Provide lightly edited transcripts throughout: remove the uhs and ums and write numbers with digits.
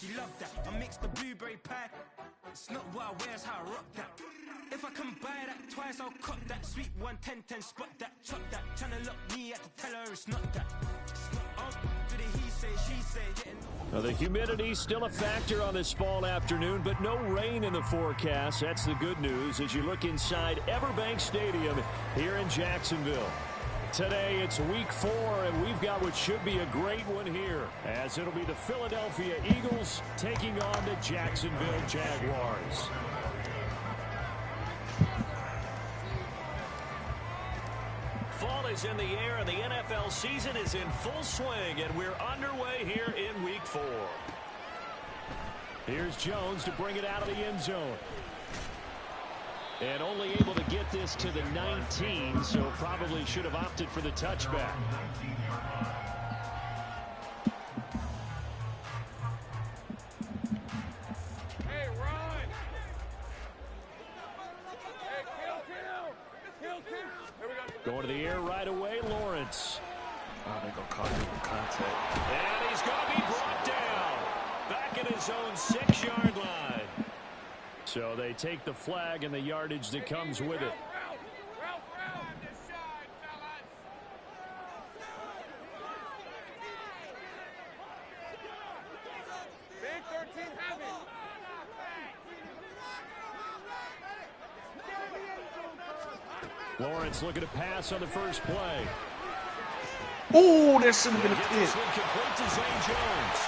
she loved that. I mixed the blueberry pie. It's not what I wear, it's how I rock that. If I can buy that twice, I'll cop that. Sweet 110, spot that, chop that. Tryna lock me, I have to tell her it's not that. Oh, do the he say, she say. Well, the humidity's still a factor on this fall afternoon, but no rain in the forecast. That's the good news as you look inside Everbank Stadium here in Jacksonville. Today, it's week 4, and we've got what should be a great one here, as it'll be the Philadelphia Eagles taking on the Jacksonville Jaguars. Fall is in the air, and the NFL season is in full swing, and we're underway here in week 4. Here's Jones to bring it out of the end zone. And only able to get this to the 19, so probably should have opted for the touchback. Hey, run! Hey, kill! Here we go. Going to the air right away, Lawrence. Oh, they're going to call him contact. And he's going to be brought down. Back at his own 6-yard line. So they take the flag and the yardage that comes with it. Lawrence looking to pass on the first play. Oh, that should have been a pick. This one complete to Zay Jones.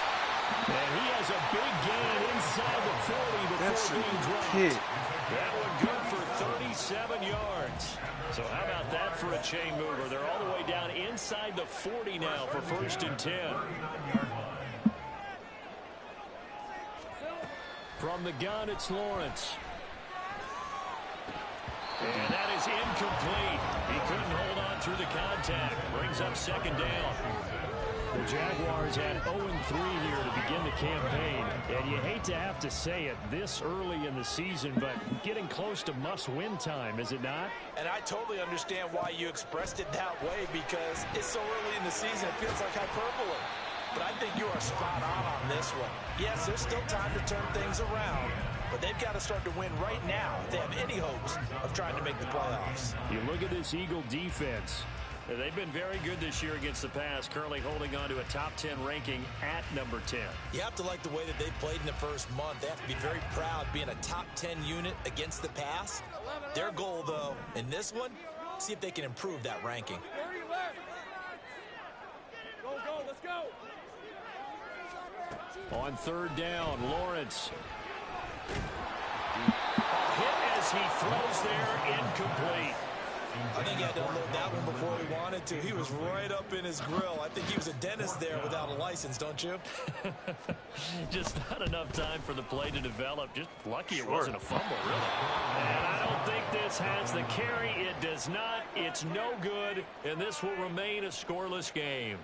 And he has a big gain inside the 40 before being dropped. That one good for 37 yards. So how about that for a chain mover? They're all the way down inside the 40 now for 1st and 10. From the gun, it's Lawrence. And that is incomplete. He couldn't hold on through the contact. Brings up 2nd down. The Jaguars had 0-3 here to begin the campaign. And you hate to have to say it this early in the season, but getting close to must-win time, is it not? And I totally understand why you expressed it that way, because it's so early in the season, it feels like hyperbole. But I think you are spot on this one. Yes, there's still time to turn things around, but they've got to start to win right now if they have any hopes of trying to make the playoffs. You look at this Eagle defense. They've been very good this year against the pass, currently holding on to a top 10 ranking at number 10. You have to like the way that they've played in the first month. They have to be very proud being a top 10 unit against the pass. Their goal, though, in this one, see if they can improve that ranking. 30 left. Go, let's go. On 3rd down, Lawrence. Hit as he throws there, incomplete. I think he had to unload that one before he wanted to. He was right up in his grill. I think he was a dentist there without a license, don't you? Just not enough time for the play to develop. Just lucky it wasn't a fumble, really. And I don't think this has the carry. It does not. It's no good, and this will remain a scoreless game.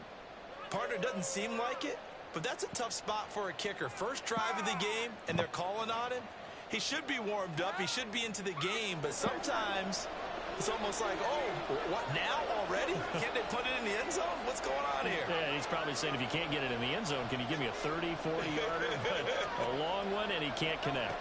Partner, doesn't seem like it, but that's a tough spot for a kicker. First drive of the game, and they're calling on him. He should be warmed up. He should be into the game, but sometimes it's almost like, oh, what, now already? Can't they put it in the end zone? What's going on here? Yeah, he's probably saying, if you can't get it in the end zone, can you give me a 30, 40-yarder? A long one, and he can't connect.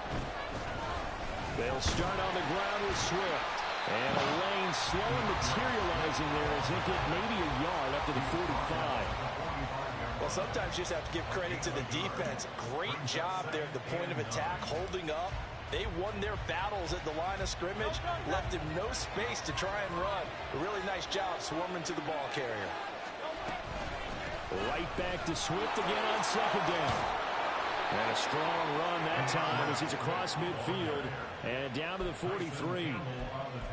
They'll start on the ground with Swift. And a lane slow and materializing there as they get maybe a yard up to the 45. Well, sometimes you just have to give credit to the defense. Great job there at the point of attack, holding up. They won their battles at the line of scrimmage, left him no space to try and run. A really nice job swarming to the ball carrier. Right back to Swift again on 2nd down. And a strong run that time as he's across midfield and down to the 43.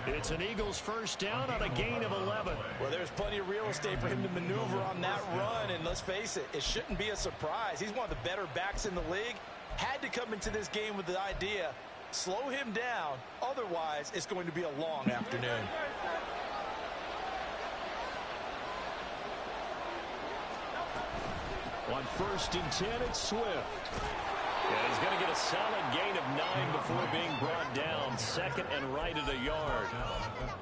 It's an Eagles 1st down on a gain of 11. Well, there's plenty of real estate for him to maneuver on that run, and let's face it, it shouldn't be a surprise. He's one of the better backs in the league. Had to come into this game with the idea, slow him down, otherwise it's going to be a long afternoon. On 1st and 10, it's Swift. And he's going to get a solid gain of 9 before being brought down. 2nd and right at a yard.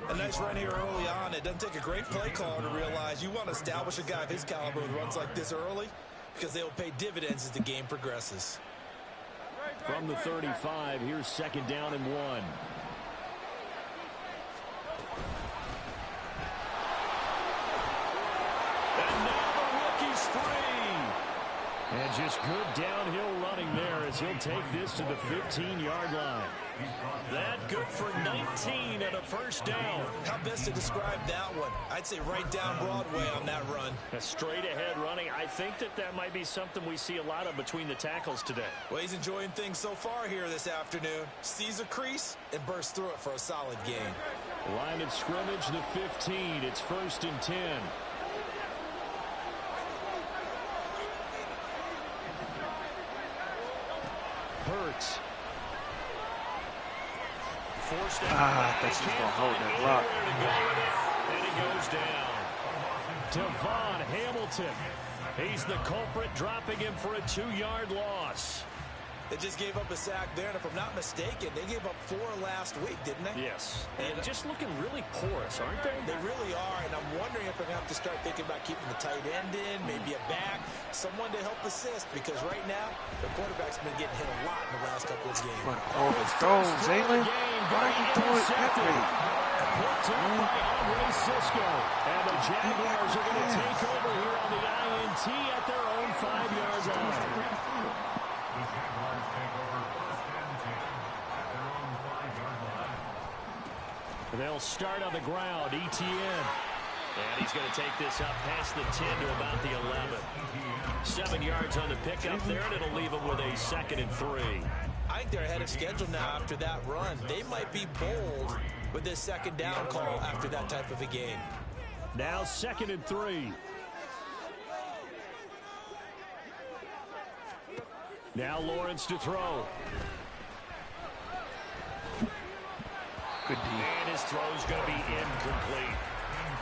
A nice run here early on. It doesn't take a great play caller to realize you want to establish a guy of his caliber who runs like this early. because they will pay dividends as the game progresses. From the 35, here's second down and 1. And now the rookie's free. And just good downhill running there as he'll take this to the 15-yard line. That good for 19 and a first down. How best to describe that one? I'd say right down Broadway on that run. A straight ahead running. I think that might be something we see a lot of between the tackles today. Well, he's enjoying things so far here this afternoon. Sees a crease and bursts through it for a solid gain. Line of scrimmage, the 15. It's first and 10. Hurts. I thought she was going to hold that block. And he goes down. Devon Hamilton. He's the culprit, dropping him for a 2-yard loss. They just gave up a sack there, and if I'm not mistaken, they gave up 4 last week, didn't they? Yes. And just looking really porous, aren't they? They really are, and I'm wondering if they're going to have to start thinking about keeping the tight end in, maybe a back, someone to help assist, because right now, the quarterback's been getting hit a lot in the last couple of games. Oh, let's go, Jalen. Why are you doing it that way? Picked up by Andre Cisco. And the Jaguars are going to take over here on the INT at their own 5-yard line. They'll start on the ground. Etienne. And he's going to take this up past the 10 to about the 11. 7 yards on the pickup there, and it'll leave them with a 2nd and 3. I think they're ahead of schedule now after that run. They might be bold with this second down call after that type of a game. Now 2nd and 3. Now Lawrence to throw. Good D. And his throw's going to be incomplete.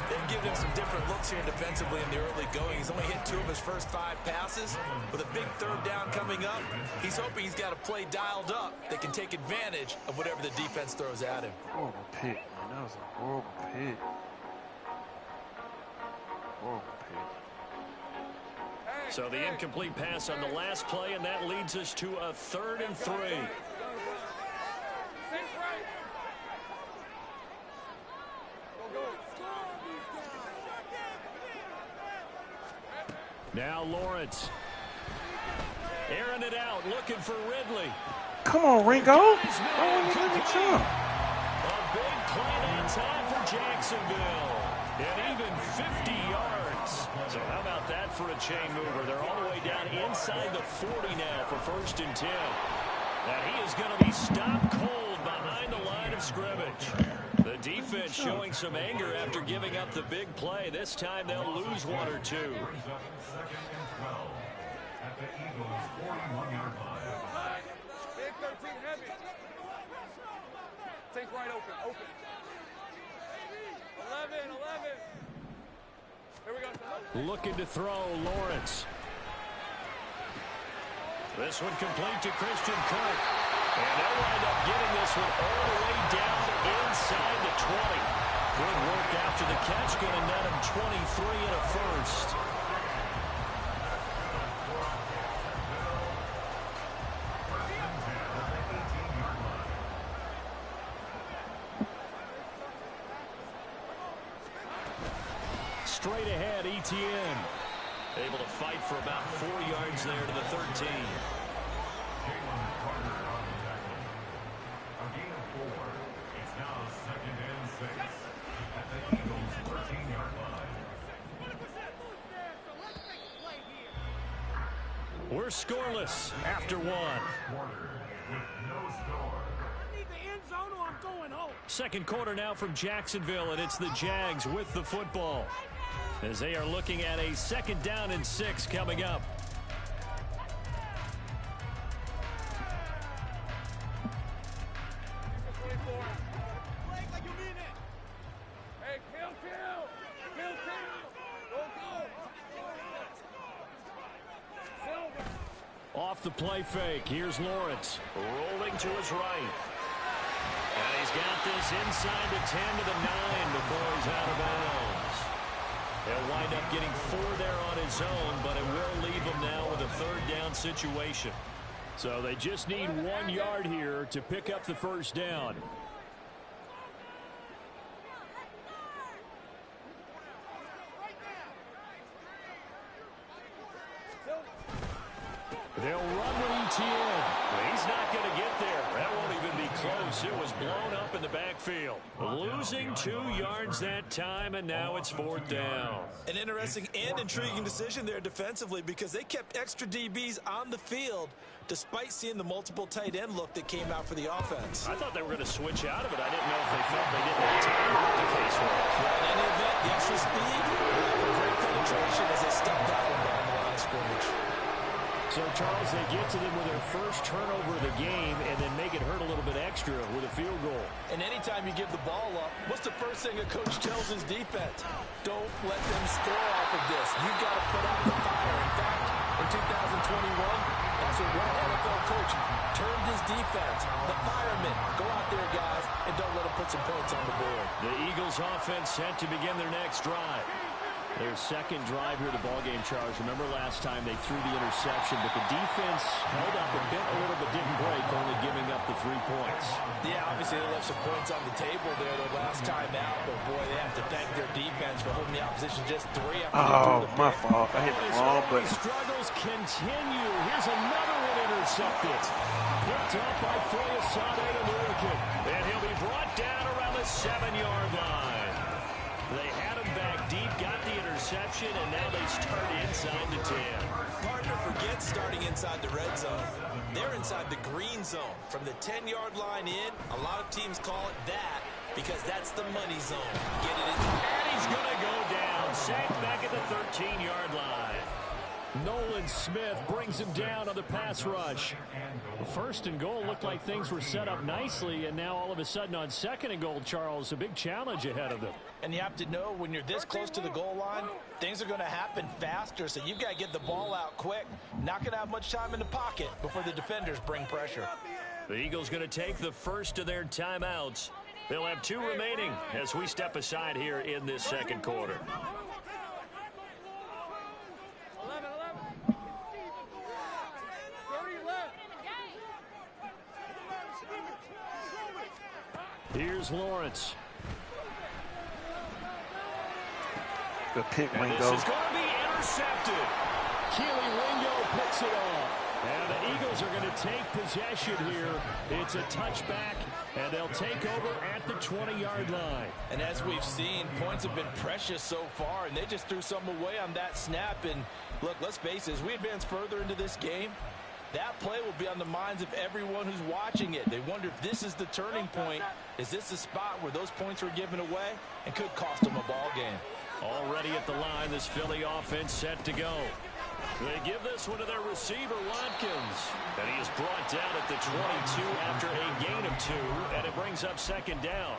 They've given him some different looks here defensively in the early going. He's only hit 2 of his first 5 passes. With a big 3rd down coming up, he's hoping he's got a play dialed up that can take advantage of whatever the defense throws at him. Horrible pick, man. That was a horrible pick. Horrible pick. So the incomplete pass on the last play, and that leads us to a 3rd and 3. Now Lawrence. Airing it out, looking for Ridley. Come on, Ringo. Oh, you let me jump. A big play that time for Jacksonville. And even 50 yards. So how about that for a chain mover? They're all the way down inside the 40 now for 1st and 10. And he is going to be stopped cold behind the line of scrimmage. The defense showing some anger after giving up the big play. This time they'll lose 1 or 2. Take right open. 11. Here we go. Looking to throw, Lawrence. This one complete to Christian Kirk. And they'll wind up getting this one all the way down inside the 20. Good work after the catch. Going to net him 23 and a first. Straight ahead, Etienne. Able to fight for about 4 yards there to the 13. We're scoreless after 1. Second quarter now from Jacksonville, and it's the Jags with the football as they are looking at a 2nd down and 6 coming up. Off the play fake, here's Lawrence rolling to his right. And he's got this inside the 10 to the 9 before he's out of bounds. He'll wind up getting 4 there on his own, but it will leave him now with a 3rd down situation. So they just need 1 yard here to pick up the first down. They'll run with Etienne. He's not going to get there. That won't even be close. It was blown up in the backfield. Losing 2 yards that time, and now it's 4th down. An interesting and intriguing decision there defensively because they kept extra DBs on the field despite seeing the multiple tight end look that came out for the offense. I thought they were going to switch out of it. I didn't know if they felt they didn't have time to the case for it. Well, in any event, the extra speed, great penetration as they stepped out on the line of scrimmage. So, Charles, they get to them with their first turnover of the game and then make it hurt a little bit extra with a field goal. And anytime you give the ball up, what's the first thing a coach tells his defense? Don't let them score off of this. You've got to put out the fire. In fact, in 2021, that's what one NFL coach turned his defense. The firemen. Go out there, guys, and don't let them put some points on the board. The Eagles offense set to begin their next drive. Their second drive here of the ballgame, Charles. Remember last time they threw the interception, but the defense held up a little, but didn't break, only giving up the 3 points. Yeah, obviously they left some points on the table there the last time out, but boy, they have to thank their defense for holding the opposition just 3 after Oh, my fault. I hit the wrong button. Struggles continue. Here's another one intercepted. Picked up by Foyesade American, and he'll be brought down around the 7-yard line. They had him back deep, got the interception, and now they start inside the 10. Partner forgets starting inside the red zone. They're inside the green zone. From the 10-yard line in, a lot of teams call it that because that's the money zone. Get it in. And he's going to go down. Sacked back at the 13-yard line. Nolan Smith brings him down on the pass rush. First and goal looked like things were set up nicely, and now all of a sudden on 2nd and goal, Charles, a big challenge ahead of them. And you have to know when you're this close to the goal line, things are going to happen faster, so you've got to get the ball out quick. Not going to have much time in the pocket before the defenders bring pressure. The Eagles going to take the first of their timeouts. They'll have 2 remaining as we step aside here in this second quarter. Here's Lawrence. The pick and Wingo. This is going to be intercepted. Keely Wingo picks it off. And the Eagles are going to take possession here. It's a touchback, and they'll take over at the 20-yard line. And as we've seen, points have been precious so far, and they just threw some away on that snap. And look, let's face it, as we advance further into this game, that play will be on the minds of everyone who's watching it. They wonder if this is the turning point. Is this the spot where those points were given away and could cost them a ball game? Already at the line, this Philly offense set to go. They give this one to their receiver, Watkins. And he is brought down at the 22 after a gain of 2, and it brings up 2nd down.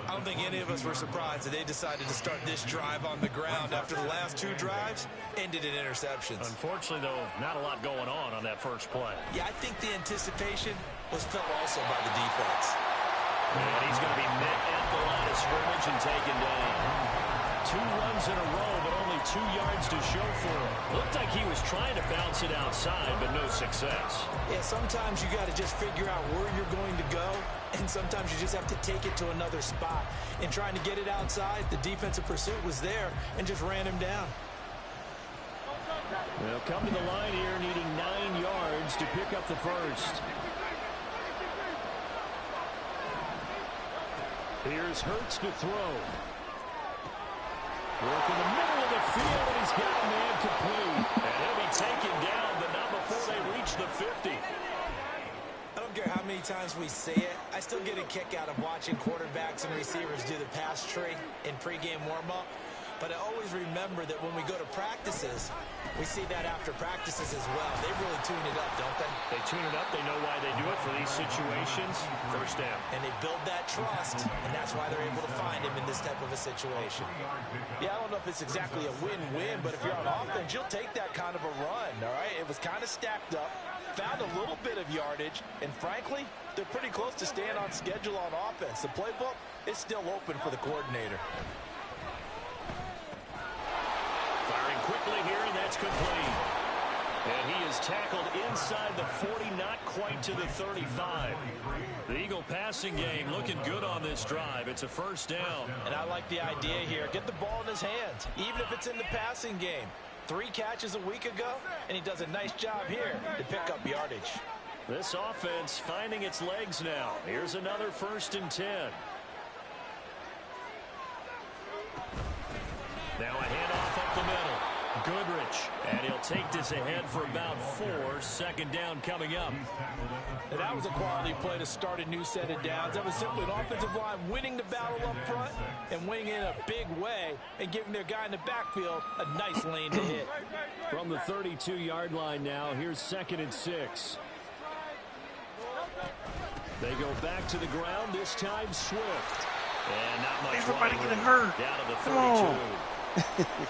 I don't think any of us were surprised that they decided to start this drive on the ground after the last 2 drives ended in interceptions. Unfortunately, though, not a lot going on that first play. Yeah, I think the anticipation was felt also by the defense. And he's going to be met at the line of scrimmage and taken down. 2 runs in a row, but only 2 yards to show for him. Looked like he was trying to bounce it outside, but no success. Yeah, sometimes you got to just figure out where you're going to go, and sometimes you just have to take it to another spot. In trying to get it outside, the defensive pursuit was there and just ran him down. They'll come to the line here needing 9 yards to pick up the first. Here's Hurts to throw. Work in the middle of the field, and he's got a man complete. And he'll be taken down, but not before they reach the 50. I don't care how many times we say it, I still get a kick out of watching quarterbacks and receivers do the pass tree in pregame warm-up. But I always remember that when we go to practices, we see that after practices as well. They really tune it up, don't they? They tune it up. They know why they do it for these situations. First down. And they build that trust, and that's why they're able to find him in this type of a situation. Yeah, I don't know if it's exactly a win-win, but if you're on offense, you'll take that kind of a run, all right? It was kind of stacked up, found a little bit of yardage, and frankly, they're pretty close to staying on schedule on offense. The playbook is still open for the coordinator. quickly here, and that's complete. And he is tackled inside the 40, not quite to the 35. The Eagle passing game looking good on this drive. It's a first down. And I like the idea here. Get the ball in his hands, even if it's in the passing game. 3 catches a week ago, and he does a nice job here to pick up yardage. This offense finding its legs now. Here's another 1st and 10. Now a handoff up the middle. Goodrich, and he'll take this ahead for about 4. 2nd down coming up. And that was a quality play to start a new set of downs. That was simply an offensive line winning the battle up front and winning in a big way and giving their guy in the backfield a nice lane to hit. From the 32-yard line now, here's 2nd and 6. They go back to the ground, this time Swift. And not much. Everybody getting hurt. Down to the 32. Come on.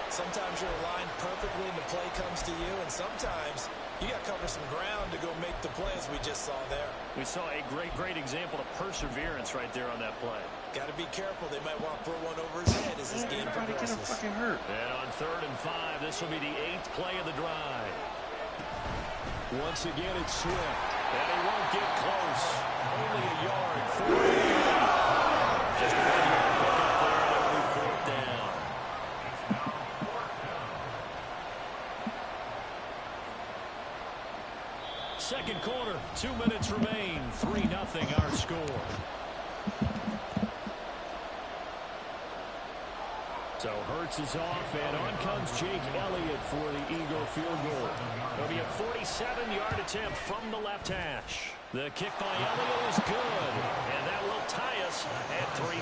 Sometimes you're aligned perfectly and the play comes to you, and sometimes you got to cover some ground to go make the play, as we just saw there. We saw a great example of perseverance right there on that play. Got to be careful. They might want to throw one over his head as this game progresses. Everybody getting fucking hurt. And on 3rd and 5, this will be the 8th play of the drive. Once again, it's Swift, and he won't get close. Only a yard. 4th and 3. Just a 1-yard pickup there, and it'll be 4th down. Second quarter, 2 minutes remain. 3-0 our score. So Hurts is off, and on comes Jake Elliott for the Eagle field goal. It'll be a 47-yard attempt from the left hash. The kick by Elliott is good, and that will tie us at 3-3.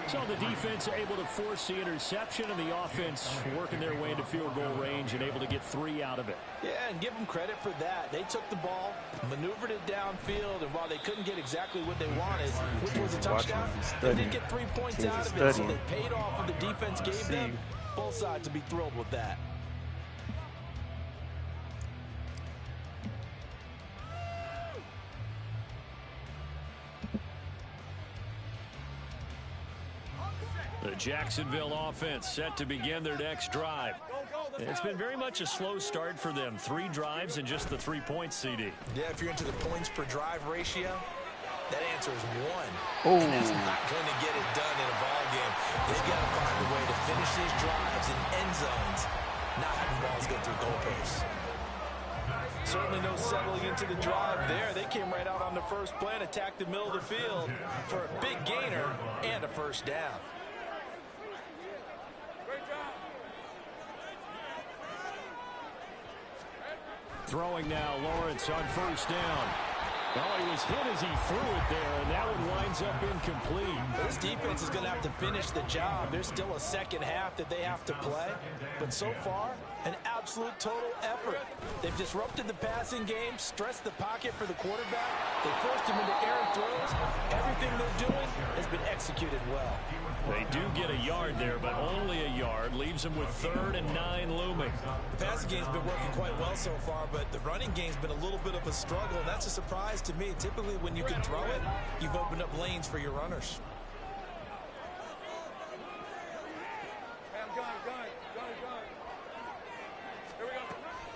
So the defense able to force the interception, and the offense working their way into field goal range and able to get 3 out of it. Yeah, and give them credit for that. They took the ball, maneuvered it downfield, and while they couldn't get exactly what they wanted, which was a touchdown, they did get 3 points out of it, so they paid off what the defense gave them. Both sides will be thrilled with that. The Jacksonville offense set to begin their next drive. It's been very much a slow start for them. 3 drives and just the 3 points, CD. Yeah, if you're into the points per drive ratio, that answer is 1. Oh. And that's not going to get it done in a ball game. They've got to find a way to finish these drives in end zones, not having balls go through goalposts. Certainly no settling into the drive there. They came right out on the first play and attacked the middle of the field for a big gainer and a first down. Throwing now, Lawrence on 1st down. Oh, he was hit as he threw it there, and that one winds up incomplete. This defense is going to have to finish the job. There's still a second half that they have to play. But so far, an absolute total effort. They've disrupted the passing game, stressed the pocket for the quarterback. They forced him into errant throws. Everything they're doing has been executed well. They do get a yard there, but only a yard. Leaves them with 3rd and 9 looming. The passing game's been working quite well so far, but the running game's been a little bit of a struggle, and that's a surprise to me. Typically, when you can throw it, you've opened up lanes for your runners.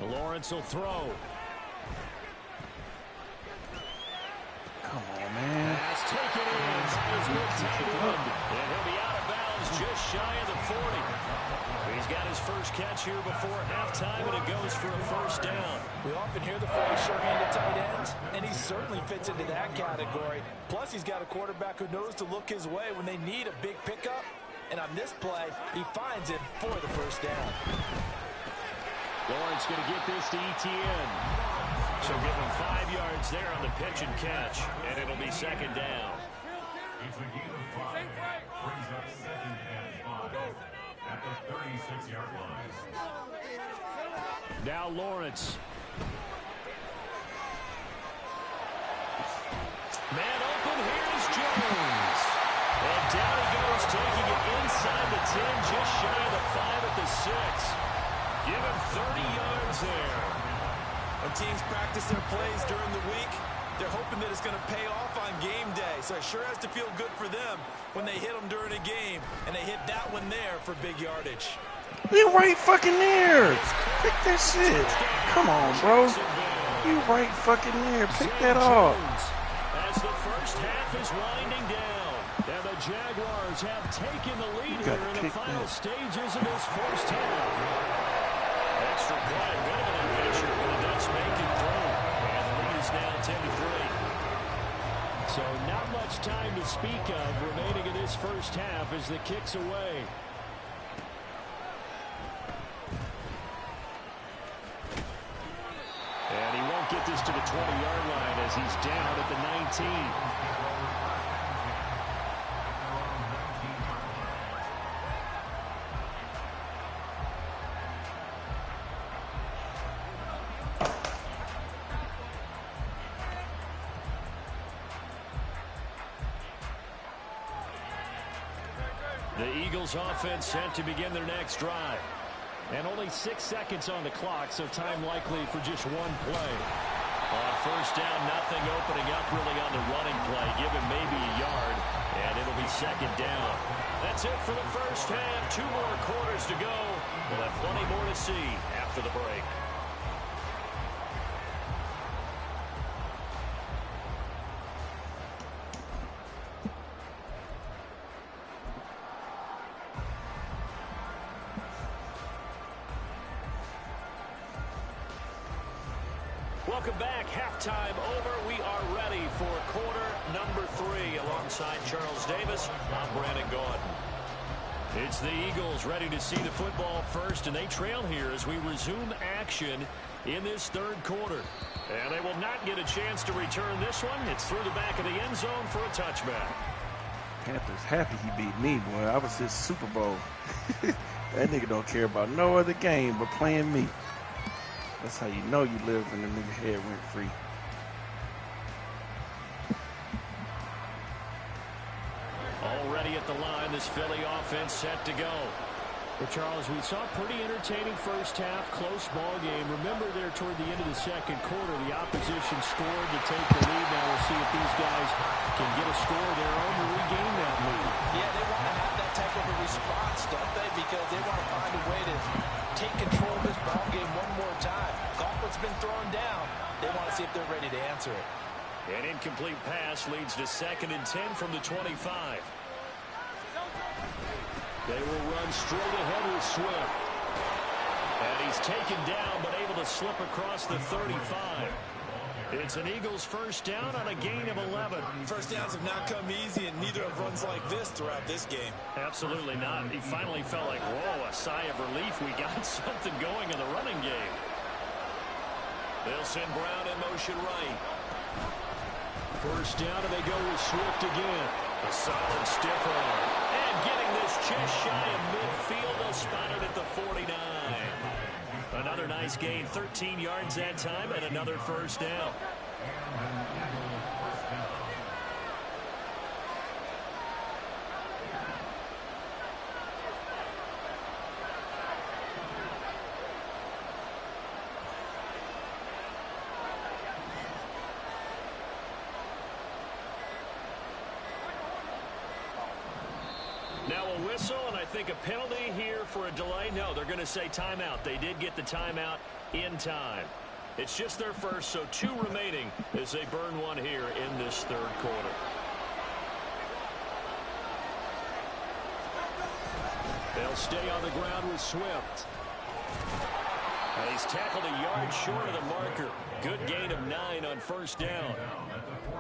Lawrence will throw. Come on, man. Pass taken in. That is good tight end. And he'll be out of bounds just shy of the 40. He's got his first catch here before halftime, and it goes for a first down. We often hear the phrase sure-handed tight ends, and he certainly fits into that category. Plus, he's got a quarterback who knows to look his way when they need a big pickup. And on this play, he finds it for the first down. Lawrence going to get this to Etienne. So give him 5 yards there on the pitch and catch, and it'll be 2nd down. It's a gain of 5. Brings up 2nd and 5 at the 36-yard line. Now Lawrence. Man open, here's Jones. And down he goes, taking it inside the 10, just shy of the 5 at the 6. Give him 30 yards there. When teams practice their plays during the week, they're hoping that it's going to pay off on game day. So it sure has to feel good for them when they hit them during a game, and they hit that one there for big yardage. You right fucking there. Pick that shit. Come on, bro. You right fucking there. Pick that off. As the first half is winding down, and the Jaguars have taken the lead here in the final stages of this first half. Extra point, bit of an adventure, but it does make it through. And the lead is now 10-3. So not much time to speak of remaining in this first half as the kick's away. And he won't get this to the 20-yard line as he's down at the 19. The Eagles offense set to begin their next drive. And only 6 seconds on the clock, so time likely for just one play. On first down, nothing opening up really on the running play. Give him maybe a yard, and it'll be second down. That's it for the first half. 2 more quarters to go. We'll have plenty more to see after the break. Welcome back. Halftime over. We are ready for quarter number 3. Alongside Charles Davis, I'm Brandon Gaudin. It's the Eagles ready to see the football first, and they trail here as we resume action in this third quarter. And they will not get a chance to return this one. It's through the back of the end zone for a touchback. Panthers happy he beat me, boy. I was his Super Bowl. That nigga don't care about no other game but playing me. That's how you know you live in the nigga head rent free. Already at the line, this Philly offense set to go. But Charles, we saw a pretty entertaining first half, close ball game. Remember there toward the end of the second quarter, the opposition scored to take the lead. Now we'll see if these guys can get a score of their own to regain that lead. Yeah, they want to have that type of a response, don't they? Because they want to find a way to take control of this ball game one more time. Gauntlet's been thrown down. They want to see if they're ready to answer it. An incomplete pass leads to 2nd and 10 from the 25. They will run straight ahead with Swift. And he's taken down, but able to slip across the 35. It's an Eagles first down on a gain of 11. First downs have not come easy, and neither have runs like this throughout this game. Absolutely not. He finally felt like, whoa, a sigh of relief. We got something going in the running game. They'll send Brown in motion right. First down, and they go with Swift again. A solid stiff arm. And getting this just shy of midfield, they'll spot it at the 49. Another nice gain, 13 yards that time, and another first down. Now a whistle, and I think a penalty here for a delay. No, they're going to say timeout. They did get the timeout in time. It's just their first, so 2 remaining as they burn one here in this third quarter. They'll stay on the ground with Swift. And he's tackled a yard short of the marker. Good gain of 9 on first down.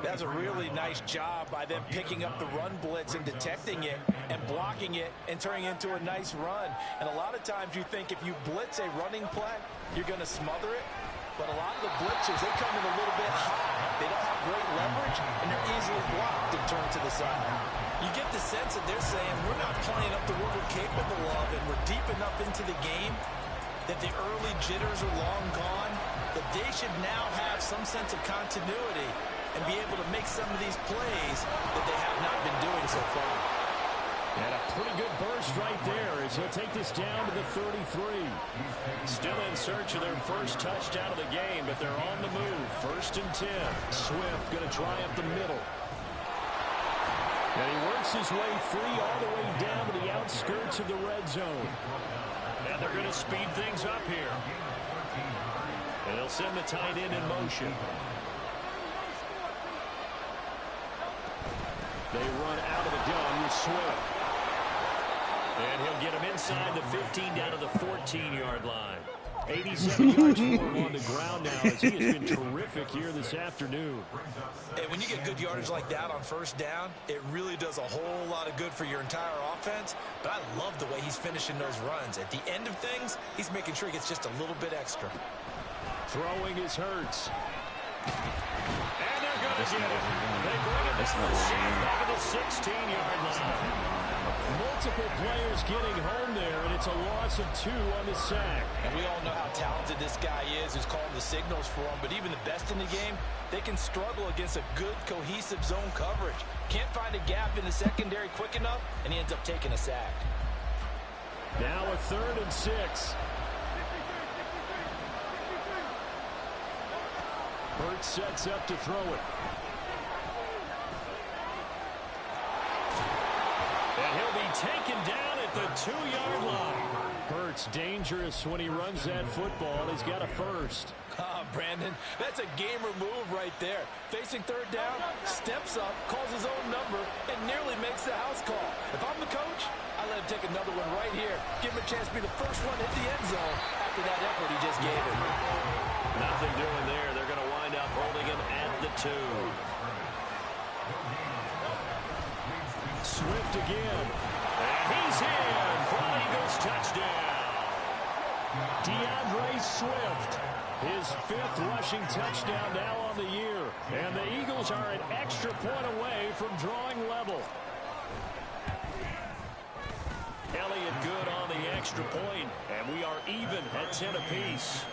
That's a really nice job by them picking up the run blitz and detecting it and blocking it and turning it into a nice run. And a lot of times you think if you blitz a running play, you're going to smother it. But a lot of the blitzers, they come in a little bit high. They don't have great leverage, and they're easily blocked and turned to the side. You get the sense that they're saying, we're not playing up to what we're capable of, and we're deep enough into the game that the early jitters are long gone, that they should now have some sense of continuity and be able to make some of these plays that they have not been doing so far. And a pretty good burst right there as he'll take this down to the 33. Still in search of their first touchdown of the game, but they're on the move. 1st and 10. Swift going to try up the middle. And he works his way free all the way down to the outskirts of the red zone. And they're going to speed things up here. And they'll send the tight end in motion. They run out of the gun with Swift. And he'll get him inside the 15 down to the 14-yard line. 87 yards for him on the ground now as he has been terrific here this afternoon. And when you get good yardage like that on first down, it really does a whole lot of good for your entire offense. But I love the way he's finishing those runs. At the end of things, he's making sure he gets just a little bit extra. Throwing is Hurts. And they're going to get it. They bring it down back at the 16-yard line. Multiple players getting home there, and it's a loss of 2 on the sack. And we all know how talented this guy is who's calling the signals for him. But even the best in the game, they can struggle against a good, cohesive zone coverage. Can't find a gap in the secondary quick enough, and he ends up taking a sack. Now a 3rd and 6. Hurts sets up to throw it. And he'll be taken down at the 2-yard line. Hurts dangerous when he runs that football. He's got a first. Brandon, that's a gamer move right there. Facing 3rd down, steps up, calls his own number, and nearly makes the house call. If I'm the coach, I let him take another one right here. Give him a chance to be the first one hit the end zone after that effort he just gave him. Nothing doing there. They're going to wind up holding him at the 2. Swift again. And he's in for an Eagles touchdown. DeAndre Swift, his 5th rushing touchdown now on the year. And the Eagles are an extra point away from drawing level. Elliott good on the extra point, and we are even at 10 apiece.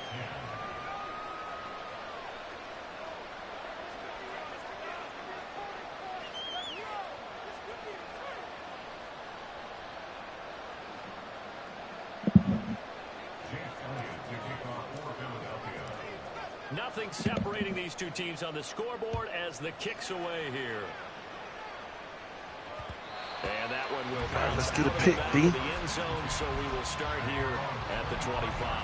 Nothing separating these two teams on the scoreboard as the kick's away here. And that one will bounce let's get a out pick, of D. the end zone, so we will start here at the 25.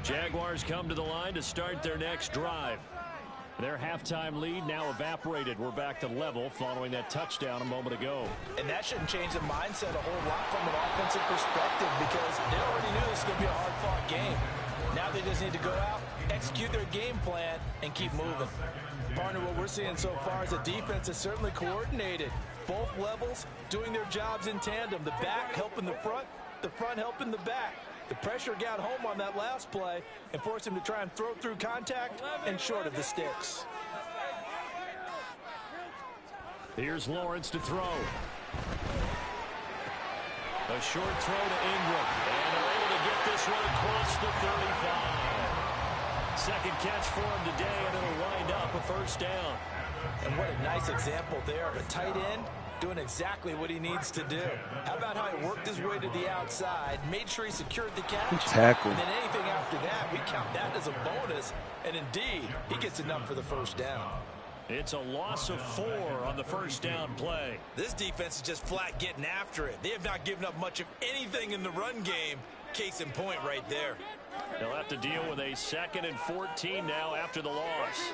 Jaguars come to the line to start their next drive. Their halftime lead now evaporated. We're back to level following that touchdown a moment ago. And that shouldn't change the mindset a whole lot from an offensive perspective because they already knew this was going to be a hard-fought game. Now they just need to go out, execute their game plan, and keep moving. Partner, what we're seeing so far is the defense is certainly coordinated. Both levels doing their jobs in tandem. The back helping the front helping the back. The pressure got home on that last play and forced him to try and throw through contact and short of the sticks. Here's Lawrence to throw. A short throw to Ingram. And they're able to get this one across the 35. Second catch for him today, and it'll wind up a first down. And what a nice example there of a tight end doing exactly what he needs to do. How about how he worked his way to the outside, made sure he secured the catch, tackled. and then anything after that, we count that as a bonus, and indeed, he gets enough for the first down. It's a loss of 4 on the first down play. This defense is just flat getting after it. They have not given up much of anything in the run game. Case in point right there. They'll have to deal with a 2nd and 14 now after the loss.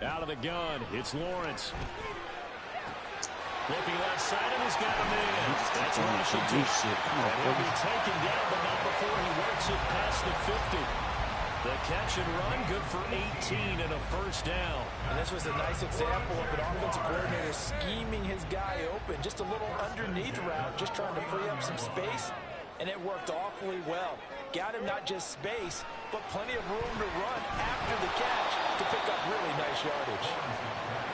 Out of the gun, it's Lawrence. Looking left side, and he's got him in. That's Washington. And he'll be taken down, but not before he works it past the 50. The catch and run, good for 18 and a first down. And this was a nice example of an offensive coordinator scheming his guy open. Just a little underneath route, just trying to free up some space, and it worked awfully well. Got him not just space, but plenty of room to run after the catch to pick up really nice yardage.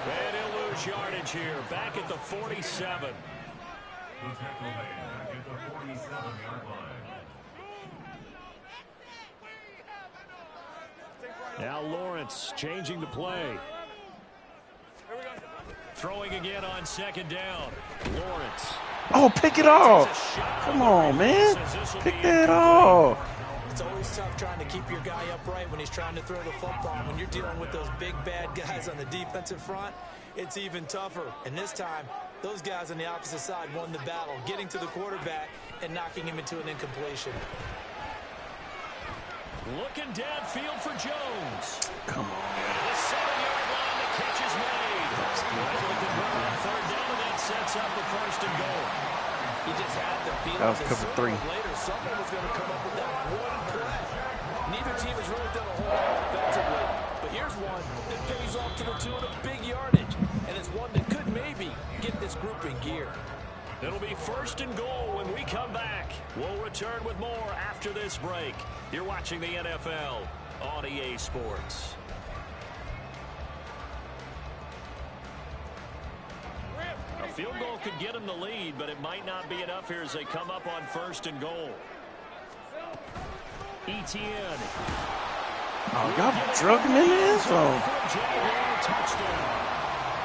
And he'll lose yardage here, back at the 47. The tackle made back at the 47-yard line. Now Lawrence changing the play. Throwing again on second down. Lawrence Oh, pick it off. Come on, man. Pick that off. It's always tough trying to keep your guy upright when he's trying to throw the football. When you're dealing with those big, bad guys on the defensive front, it's even tougher. And this time, those guys on the opposite side won the battle, getting to the quarterback and knocking him into an incompletion. Looking downfield for Jones. Come on. The 7-yard line, the catch is made. Able to convert on third down, and that sets up the first and goal. He just had the feeling That was that cover sooner 3. or later someone was going to come up with that one play. Neither team has really done a whole lot offensively, but here's one that pays off to the tune of big yardage, and it's one that could maybe get this group in gear. It'll be first and goal when we come back. We'll return with more after this break. You're watching the NFL on EA Sports. A field goal could get them the lead, but it might not be enough here as they come up on first and goal. Etienne. Oh, y'all drug him in the end zone. Touchdown.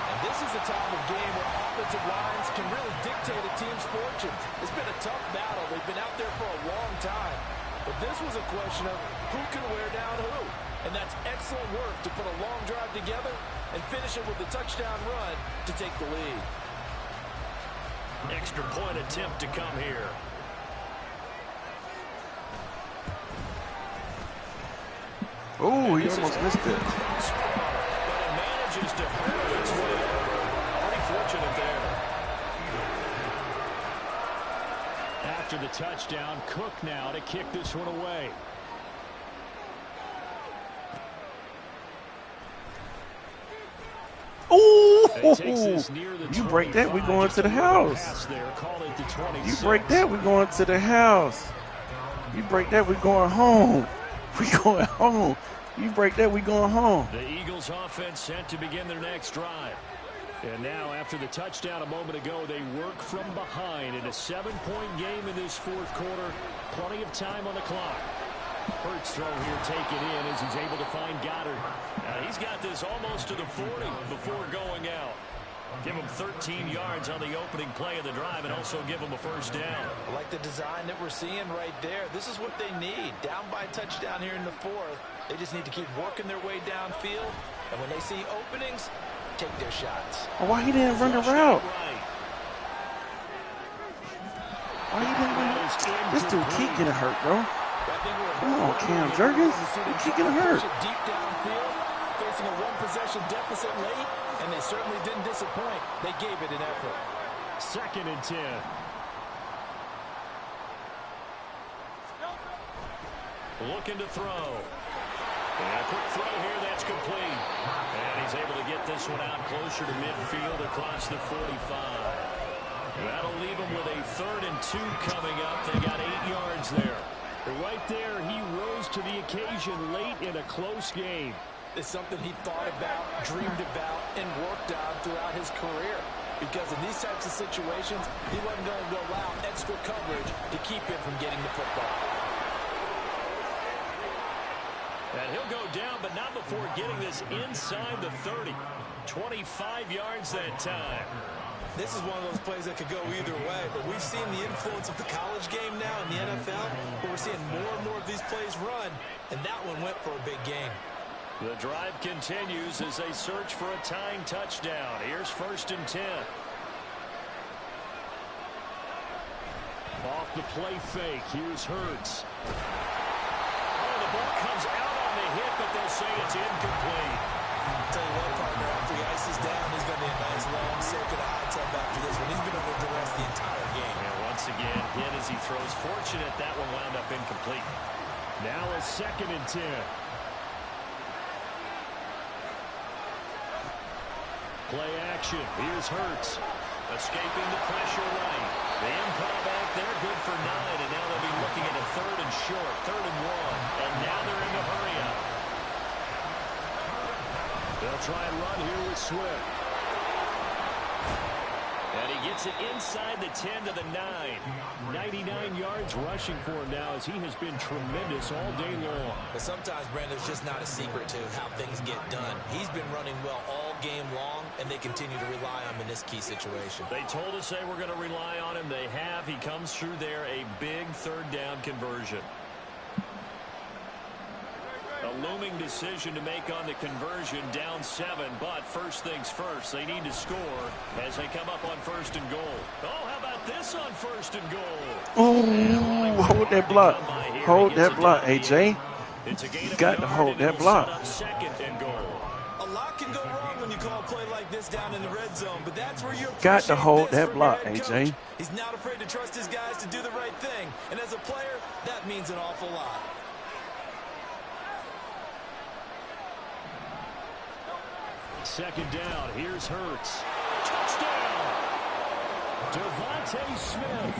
And this is the type of game where offensive lines can really dictate a team's fortunes. It's been a tough battle. They've been out there for a long time. But this was a question of who can wear down who. And that's excellent work to put a long drive together and finish it with a touchdown run to take the lead. Extra point attempt to come here. Oh, he almost missed it. But it manages to hurt its way over. Pretty fortunate there. After the touchdown, Cook now to kick this one away. Oh, you break that, we going to the house. You break that, we going to the house. You break that, we going home. We going home. You break that, we going home. The Eagles offense set to begin their next drive. And now, after the touchdown a moment ago, they work from behind in a 7-point game in this fourth quarter. Plenty of time on the clock. Hurts throw here taken in as he's able to find Goddard. He's got this almost to the 40 before going out. Give him 13 yards on the opening play of the drive and also give him a first down. I like the design that we're seeing right there. This is what they need. Down by a touchdown here in the fourth. They just need to keep working their way downfield. And when they see openings, take their shots. Oh, why he didn't run the route? Why he didn't run the route? This dude keep getting hurt, bro. Come on, Cam Jurgens. You keep getting hurt. Deep downfield, facing a one-possession deficit late, and they certainly didn't disappoint. They gave it an effort. 2nd and 10. Looking to throw. And a quick throw here, that's complete. And he's able to get this one out closer to midfield across the 45. That'll leave him with a 3rd and 2 coming up. They got 8 yards there. Right there, he rose to the occasion late in a close game. It's something he thought about, dreamed about, and worked on throughout his career. Because in these types of situations, he wasn't going to allow extra coverage to keep him from getting the football. And he'll go down, but not before getting this inside the 30. 25 yards that time. This is one of those plays that could go either way, but we've seen the influence of the college game now in the NFL, where we're seeing more and more of these plays run, and that one went for a big gain. The drive continues as they search for a tying touchdown. Here's 1st and 10. Off the play fake, here's Hurts. Oh, the ball comes out on the hit, but they'll say it's incomplete. I'll tell you what, partner, after he ices down, he's going to be a nice long soak in a hot tub after this one. He's been able to rest the entire game. And once again, hit as he throws. Fortunate that one wound up incomplete. Now a 2nd and 10. Play action. Here's Hurts. Escaping the pressure right. The improv back there, good for 9. And now they'll be looking at a 3rd and short. 3rd and 1. And now they're in the hurry up. They'll try and run here with Swift. And he gets it inside the 10 to the 9. 99 yards rushing for him now as he has been tremendous all day long. But sometimes, Brandon, it's just not a secret to how things get done. He's been running well all game long, and they continue to rely on him in this key situation. They told us they were going to rely on him. They have. He comes through there, a big third down conversion. A looming decision to make on the conversion, down 7, but first things first, they need to score as they come up on 1st and goal. Oh, how about this on 1st and goal? Oh, hold that block. Hold that block, AJ. You got to hold that block. 2nd and goal. A lot can go wrong when you call a play like this down in the red zone, but that's where you got to hold that block, AJ. He's not afraid to trust his guys to do the right thing, and as a player, that means an awful lot. Second down, here's Hurts. Touchdown! Devontae Smith,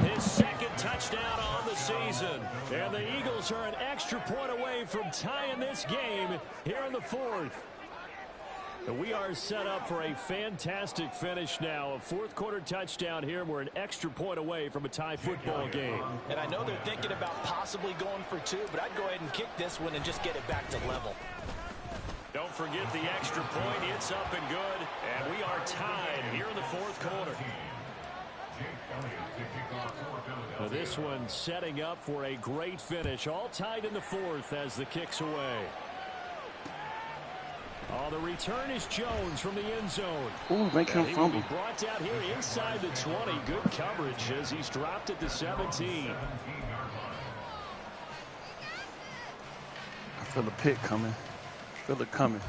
his 2nd touchdown on the season. And the Eagles are an extra point away from tying this game here in the 4th. And we are set up for a fantastic finish now. A 4th quarter touchdown here. We're an extra point away from a tie football game. And I know they're thinking about possibly going for 2, but I'd go ahead and kick this one and just get it back to level. Don't forget the extra point. It's up and good. And we are tied here in the 4th quarter. Well, this one setting up for a great finish. All tied in the 4th as the kick's away. Oh, the return is Jones from the end zone. Ooh, make him fumble. He brought out here inside the 20. Good coverage as he's dropped at the 17. I feel the pick coming. Feel it coming.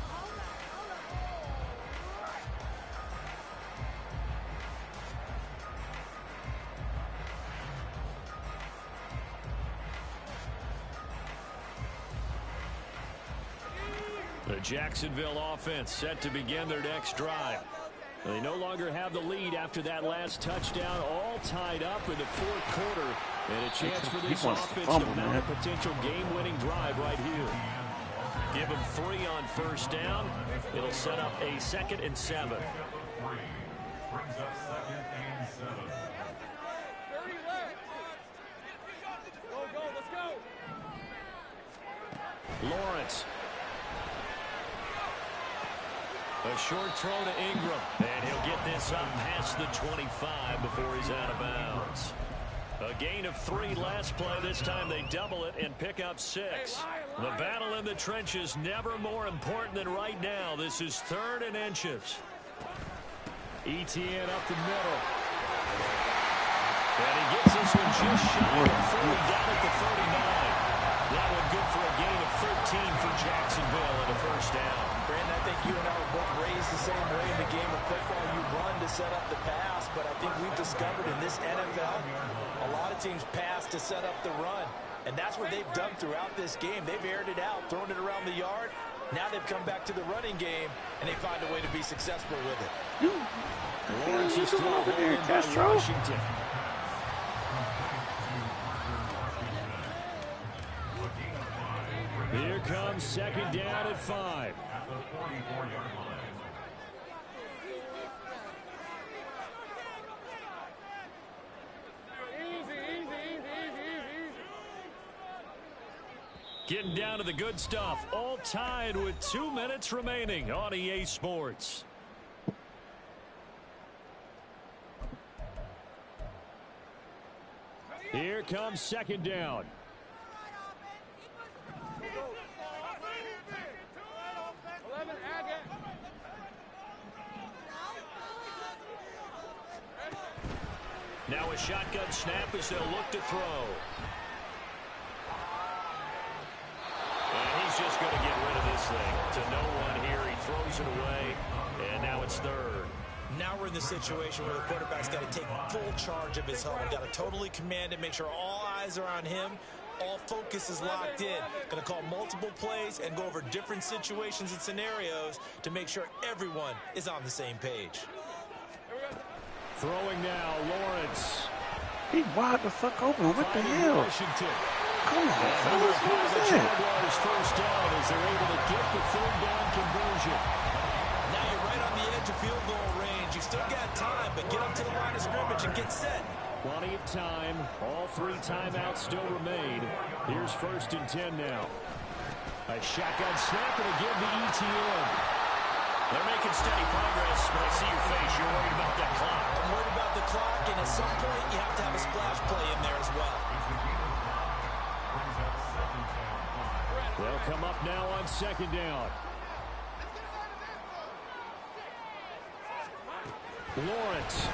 The Jacksonville offense set to begin their next drive. They no longer have the lead after that last touchdown, all tied up in the 4th quarter. And a chance for this offense to mount a potential game-winning drive right here. Give them 3 on 1st down. It'll set up a 2nd and 7. Brings up 2nd and 7. 30 left. Go, let's go. Lawrence. A short throw to Ingram. And he'll get this up past the 25 before he's out of bounds. A gain of 3 last play. This time they double it and pick up 6. The battle in the trenches never more important than right now. This is 3rd and inches. Etienne up the middle. And he gets this one just shy of 40 down at the 39. That one good for a gain of 13 for Jacksonville and a 1st down. Brandon, I think you and I were both raised the same way in the game of football. You run to set up the pass, but I think we've discovered in this NFL, a lot of teams pass to set up the run. And that's what they've done throughout this game. They've aired it out, thrown it around the yard. Now they've come back to the running game, and they find a way to be successful with it. Lawrence is still over there, Castro. Washington. Here comes 2nd down at 5. At the 44-yard line. Getting down to the good stuff. All tied with 2 minutes remaining on EA Sports. Here comes 2nd down. Now a shotgun snap as they'll look to throw. And he's just going to get rid of this thing. To no one here. He throws it away. And now it's 3rd. Now we're in the situation where the quarterback's got to take full charge of his huddle. Got to totally command it, make sure all eyes are on him. All focus is locked in. Going to call multiple plays and go over different situations and scenarios to make sure everyone is on the same page. Throwing now, Lawrence. He wide the fuck open. What the hell? Washington. Come on, fellas. What was that? Jaguars 1st down as they're able to get the 3rd down conversion. Now you're right on the edge of field goal range. You still got time, but get up to the line of scrimmage and get set. Plenty of time. All 3 timeouts still remain. Here's 1st and 10 now. A shotgun snap and again the ETN. They're making steady progress, but I see your face. You're worried about that clock. I'm worried about the clock, and at some point you have to have a splash play in there as well. They'll come up now on 2nd down. Lawrence.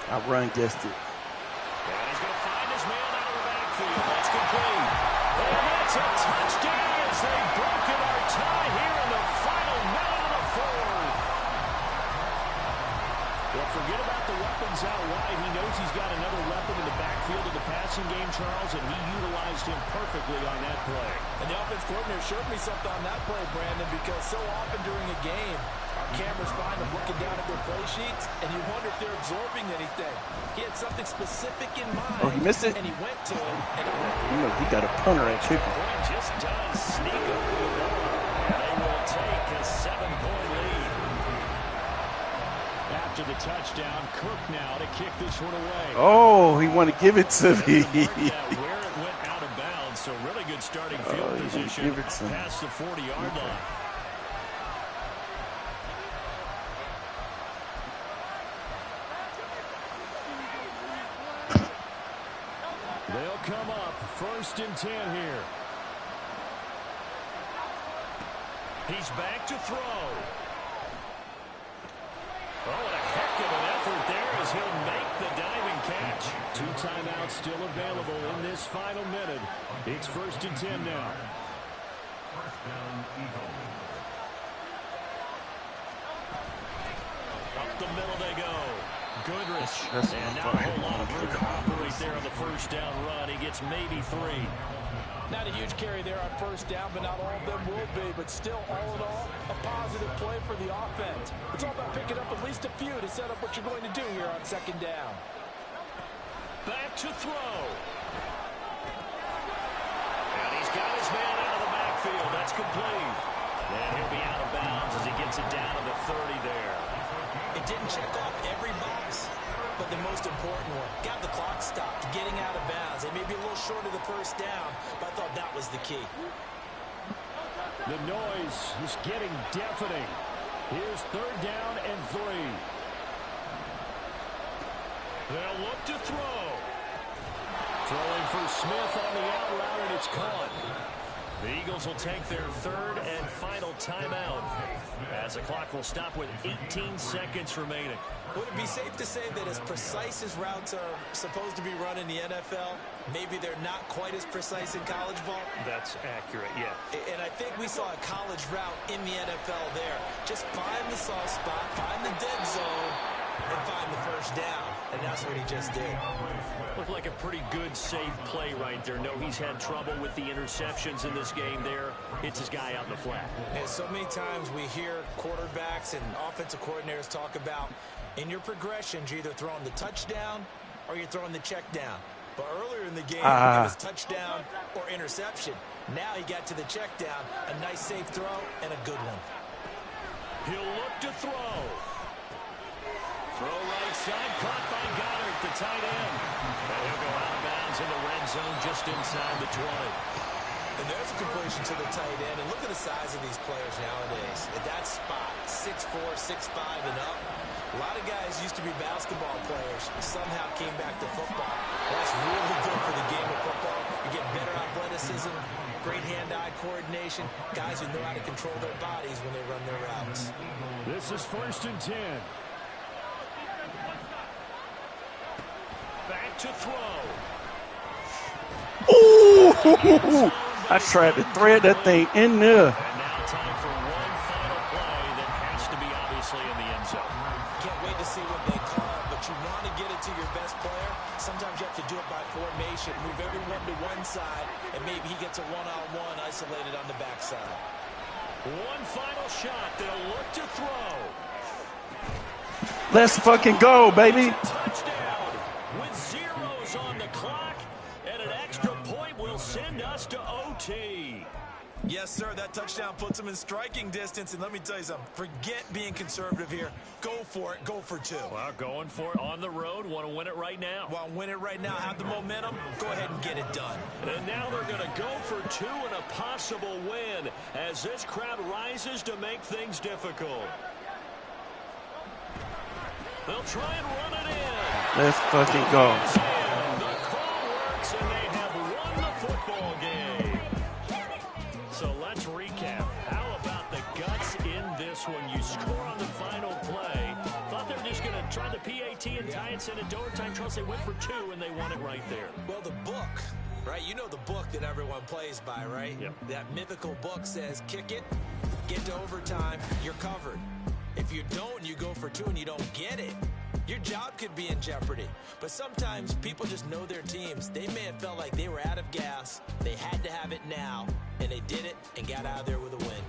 I run guessed it. And he's going to find his man out of the backfield. That's complete. And that's a touchdown as they've broken our tie here in the final minute of the 4th. Well, forget about the weapons out wide. He knows he's got another weapon in the backfield of the passing game, Charles, and he utilized him perfectly on that play. And the offense coordinator showed me something on that play, Brandon, because so often during a game, our cameras find them looking down at their play sheets, and you wonder if they're absorbing anything. He had something specific in mind. Oh, he missed it? And he went to him. And You know, he got a punter at kicker. Just does sneak over the ball. They will take a 7-point lead. After the touchdown, Cook now to kick this one away. Oh, he want to give it to me. Where it went out of bounds, so really good starting field position give it to him. past the 40-yard line. They'll come up 1st and 10 here. He's back to throw. Oh, what a heck of an effort there as he'll make the diving catch. 2 timeouts still available in this final minute. It's 1st and 10 now. First down, Eagles. Up the middle they go. Goodrich. That's And not now a fine. whole lot of room to operate there on the 1st down run. He gets maybe 3. not a huge carry there on 1st down, but not all of them will be. But still, all in all, a positive play for the offense. It's all about picking up at least a few to set up what you're going to do here on 2nd down. Back to throw. And he's got his man out of the backfield. That's complete. And he'll be out of bounds as he gets it down to the 30 there. It didn't check off every box, but the most important one. Got the clock stopped, getting out of bounds. They may be a little short of the 1st down, but I thought that was the key. The noise is getting deafening. Here's 3rd down and 3. They'll look to throw. Throwing for Smith on the out route, and it's caught. The Eagles will take their 3rd and final timeout as the clock will stop with 18 seconds remaining. Would it be safe to say that as precise as routes are supposed to be run in the NFL, maybe they're not quite as precise in college ball? That's accurate, yeah. And I think we saw a college route in the NFL there. Just find the soft spot, find the dead zone, and find the 1st down. And that's what he just did. Looked like a pretty good, safe play right there. No, he's had trouble with the interceptions in this game there. Hits his guy out in the flat. And so many times we hear quarterbacks and offensive coordinators talk about in your progressions, you're either throwing the touchdown or you're throwing the check down. But earlier in the game, it was touchdown or interception. Now he got to the check down, a nice safe throw and a good one. He'll look to throw. Throw right side, caught by Goddard, the tight end. And he'll go out of bounds in the red zone just inside the 20. And there's a completion to the tight end. And look at the size of these players nowadays. At that spot, 6'4", 6'5", and up. A lot of guys used to be basketball players, somehow came back to football. That's really good for the game of football. You get better athleticism, great hand-eye coordination, guys who know how to control their bodies when they run their routes. This is 1st and 10. Back to throw. Ooh! I tried to thread that thing in there. And now time for one final play that has to be obviously in the end zone. Can't wait to see what they call, but you want to get it to your best player. Sometimes you have to do it by formation, move everyone to one side, and maybe he gets a one-on-one isolated on the backside. One final shot. They'll look to throw. Let's fucking go, baby. Touchdown with zeros on the clock, and an extra point will send us to OT. Yes, sir. That touchdown puts them in striking distance. And let me tell you something. Forget being conservative here. Go for it. Go for two. Well, going for it on the road. Want to win it right now. Well, win it right now. Have the momentum. Go ahead and get it done. And now they're going to go for two and a possible win as this crowd rises to make things difficult. They'll try and run it in. Let's fucking go. The call works, and they have won the football game. So let's recap. How about the guts in this one? You score on the final play. Thought they were just going to try the PAT and tie it, send it to overtime. Trust they went for two, and they won it right there. Well, the book, right? You know the book that everyone plays by, right? Yep. That mythical book says, kick it, get to overtime, you're covered. If you don't, you go for two and you don't get it, your job could be in jeopardy. But sometimes people just know their teams. They may have felt like they were out of gas. They had to have it now, and they did it and got out of there with a win.